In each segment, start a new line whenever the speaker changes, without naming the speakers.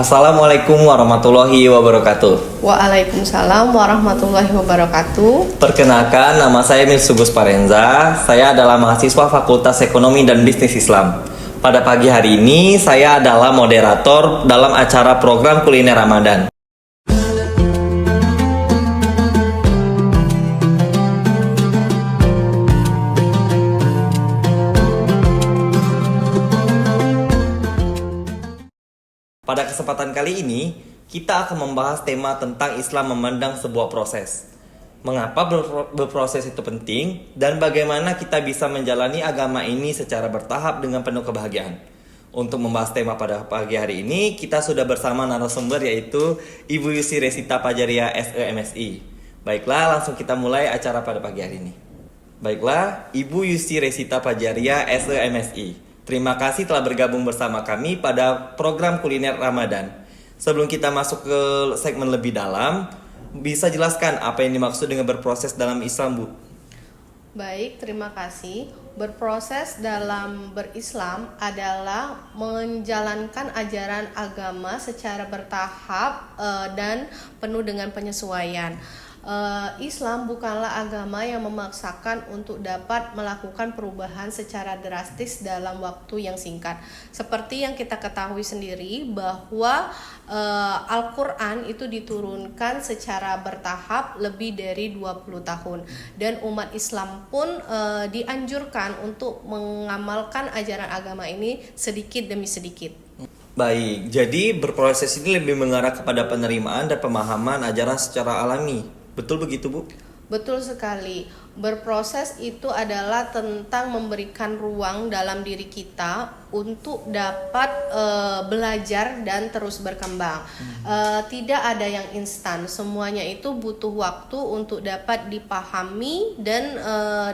Assalamualaikum warahmatullahi wabarakatuh.
Waalaikumsalam warahmatullahi wabarakatuh.
Perkenalkan, nama saya Milsugus Parenza. Saya adalah mahasiswa Fakultas Ekonomi dan Bisnis Islam. Pada pagi hari ini, saya adalah moderator dalam acara program kuliner Ramadan. Pada kesempatan kali ini, kita akan membahas tema tentang Islam memandang sebuah proses. Mengapa berproses itu penting dan bagaimana kita bisa menjalani agama ini secara bertahap dengan penuh kebahagiaan. Untuk membahas tema pada pagi hari ini, kita sudah bersama narasumber yaitu Ibu Yusi Resita Pajaria SEMSI. Baiklah, langsung kita mulai acara pada pagi hari ini. Baiklah, Ibu Yusi Resita Pajaria SEMSI. Terima kasih telah bergabung bersama kami pada program kuliner Ramadan. Sebelum kita masuk ke segmen lebih dalam, bisa jelaskan apa yang dimaksud dengan berproses dalam Islam, Bu?
Baik, terima kasih. Berproses dalam berislam adalah menjalankan ajaran agama secara bertahap dan penuh dengan penyesuaian. Islam bukanlah agama yang memaksakan untuk dapat melakukan perubahan secara drastis dalam waktu yang singkat. Seperti yang kita ketahui sendiri bahwa Al-Quran itu diturunkan secara bertahap lebih dari 20 tahun. Dan umat Islam pun dianjurkan untuk mengamalkan ajaran agama ini sedikit demi sedikit.
Baik, jadi berproses ini lebih mengarah kepada penerimaan dan pemahaman ajaran secara alami. Betul begitu, Bu?
Betul sekali. Berproses itu adalah tentang memberikan ruang dalam diri kita untuk dapat belajar dan terus berkembang. Tidak ada yang instan. Semuanya itu butuh waktu untuk dapat dipahami dan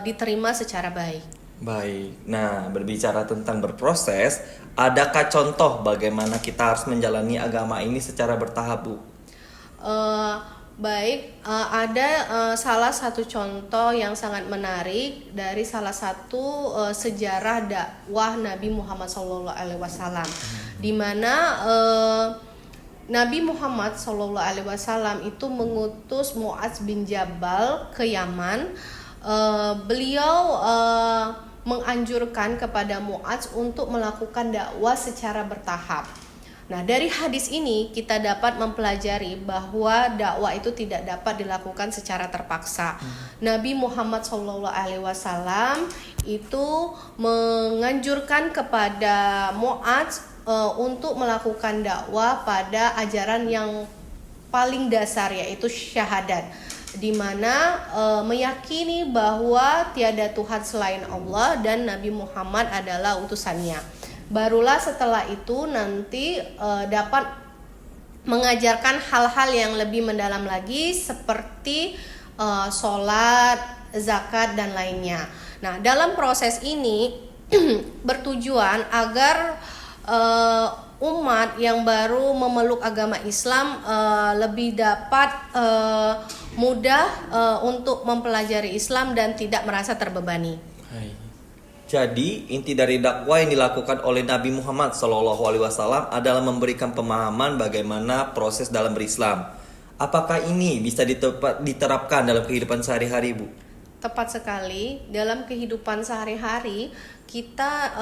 diterima secara baik.
Baik. Nah, berbicara tentang berproses, adakah contoh bagaimana kita harus menjalani agama ini secara bertahap, Bu?
Ada salah satu contoh yang sangat menarik dari salah satu sejarah dakwah Nabi Muhammad SAW, di mana Nabi Muhammad SAW itu mengutus Mu'adz bin Jabal ke Yaman. Beliau menganjurkan kepada Mu'adz untuk melakukan dakwah secara bertahap. Nah, dari hadis ini kita dapat mempelajari bahwa dakwah itu tidak dapat dilakukan secara terpaksa. Nabi Muhammad SAW itu menganjurkan kepada Mu'adz untuk melakukan dakwah pada ajaran yang paling dasar, yaitu syahadat, di mana meyakini bahwa tiada Tuhan selain Allah dan Nabi Muhammad adalah utusannya. Barulah setelah itu nanti dapat mengajarkan hal-hal yang lebih mendalam lagi seperti sholat, zakat, dan lainnya. Nah, dalam proses ini bertujuan agar umat yang baru memeluk agama Islam lebih dapat mudah untuk mempelajari Islam dan tidak merasa terbebani.
Jadi, inti dari dakwah yang dilakukan oleh Nabi Muhammad SAW adalah memberikan pemahaman bagaimana proses dalam berislam. Apakah ini bisa diterapkan dalam kehidupan sehari-hari, Bu?
Tepat sekali. Dalam kehidupan sehari-hari, kita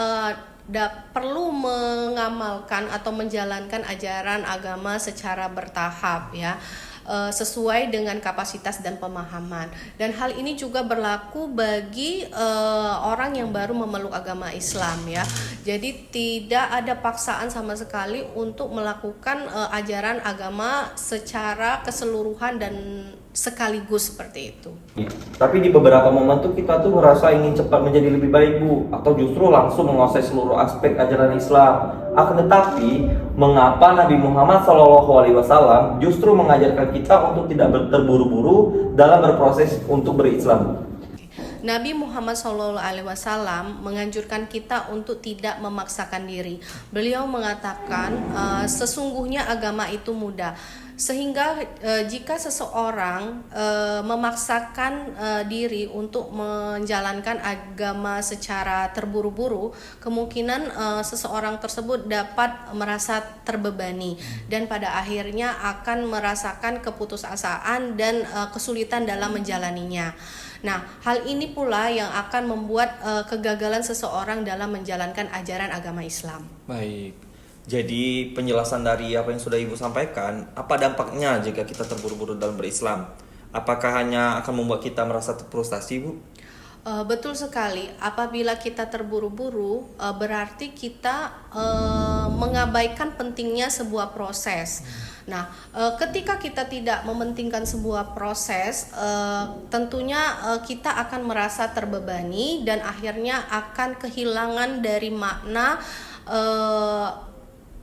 perlu mengamalkan atau menjalankan ajaran agama secara bertahap, ya, sesuai dengan kapasitas dan pemahaman. Dan hal ini juga berlaku bagi orang yang baru memeluk agama Islam, ya. Jadi tidak ada paksaan sama sekali untuk melakukan ajaran agama secara keseluruhan dan sekaligus seperti itu.
Tapi di beberapa momen tuh kita tuh merasa ingin cepat menjadi lebih baik, Bu, atau justru langsung menguasai seluruh aspek ajaran Islam. Akan tetapi, mengapa Nabi Muhammad SAW justru mengajarkan kita untuk tidak terburu-buru dalam berproses untuk berislam?
Nabi Muhammad SAW menganjurkan kita untuk tidak memaksakan diri. Beliau mengatakan sesungguhnya agama itu mudah. Sehingga jika seseorang memaksakan diri untuk menjalankan agama secara terburu-buru, kemungkinan seseorang tersebut dapat merasa terbebani dan pada akhirnya akan merasakan keputusasaan dan kesulitan dalam menjalaninya. Nah, hal ini pula yang akan membuat kegagalan seseorang dalam menjalankan ajaran agama Islam.
Baik. Jadi penjelasan dari apa yang sudah Ibu sampaikan, apa dampaknya jika kita terburu-buru dalam berislam? Apakah hanya akan membuat kita merasa frustasi, Bu?
Betul sekali. Apabila kita terburu-buru, berarti kita mengabaikan pentingnya sebuah proses. Nah, ketika kita tidak mementingkan sebuah proses, tentunya kita akan merasa terbebani dan akhirnya akan kehilangan dari makna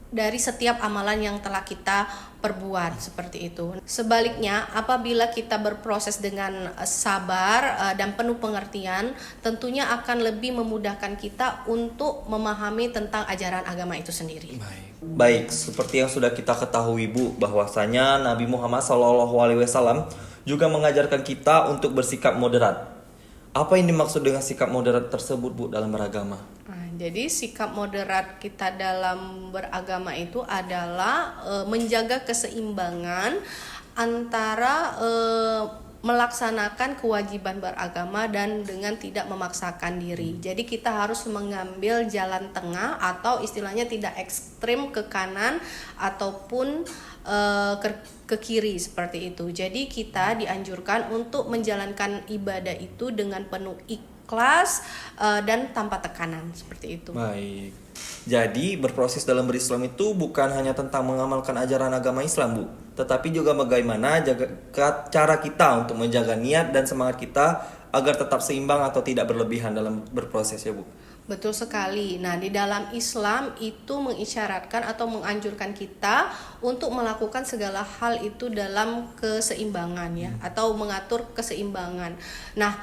dari setiap amalan yang telah kita perbuat, seperti itu. Sebaliknya, apabila kita berproses dengan sabar dan penuh pengertian, tentunya akan lebih memudahkan kita untuk memahami tentang ajaran agama itu sendiri.
Baik, seperti yang sudah kita ketahui, Bu, bahwasanya Nabi Muhammad SAW juga mengajarkan kita untuk bersikap moderat. Apa yang dimaksud dengan sikap moderat tersebut, Bu, dalam beragama?
Jadi sikap moderat kita dalam beragama itu adalah menjaga keseimbangan antara melaksanakan kewajiban beragama dan dengan tidak memaksakan diri. Jadi kita harus mengambil jalan tengah atau istilahnya tidak ekstrim ke kanan ataupun ke kiri seperti itu. Jadi kita dianjurkan untuk menjalankan ibadah itu dengan penuh ikhlas dan tanpa tekanan seperti itu.
Baik. Jadi berproses dalam berislam itu bukan hanya tentang mengamalkan ajaran agama Islam, Bu, tetapi juga bagaimana cara kita untuk menjaga niat dan semangat kita agar tetap seimbang atau tidak berlebihan dalam berproses, ya, Bu.
Betul sekali. Nah, di dalam Islam itu mengisyaratkan atau menganjurkan kita untuk melakukan segala hal itu dalam keseimbangan, ya, atau mengatur keseimbangan. Nah,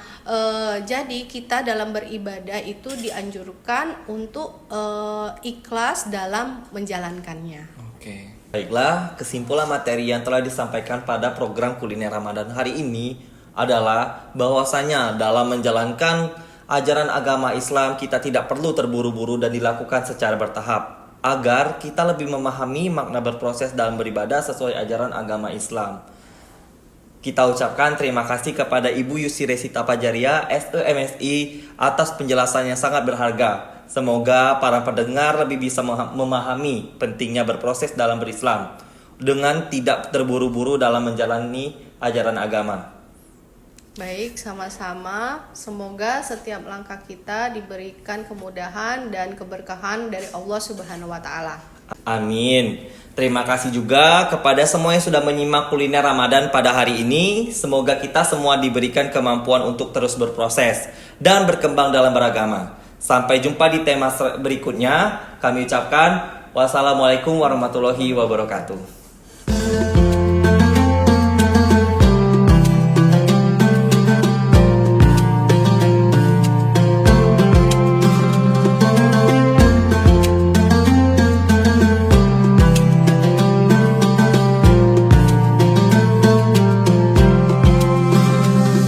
jadi kita dalam beribadah itu dianjurkan untuk ikhlas dalam menjalankannya.
Oke. Baiklah, kesimpulan materi yang telah disampaikan pada program Kuliner Ramadan hari ini adalah bahwasanya dalam menjalankan ajaran agama Islam kita tidak perlu terburu-buru dan dilakukan secara bertahap agar kita lebih memahami makna berproses dalam beribadah sesuai ajaran agama Islam. Kita ucapkan terima kasih kepada Ibu Yusri Resita Pajaria, SEMSI, atas penjelasan yang sangat berharga. Semoga para pendengar lebih bisa memahami pentingnya berproses dalam berislam dengan tidak terburu-buru dalam menjalani ajaran agama.
Baik, sama-sama. Semoga setiap langkah kita diberikan kemudahan dan keberkahan dari Allah Subhanahu wa Ta'ala.
Amin. Terima kasih juga kepada semua yang sudah menyimak Kuliner Ramadan pada hari ini. Semoga kita semua diberikan kemampuan untuk terus berproses dan berkembang dalam beragama. Sampai jumpa di tema berikutnya. Kami ucapkan wassalamualaikum warahmatullahi wabarakatuh.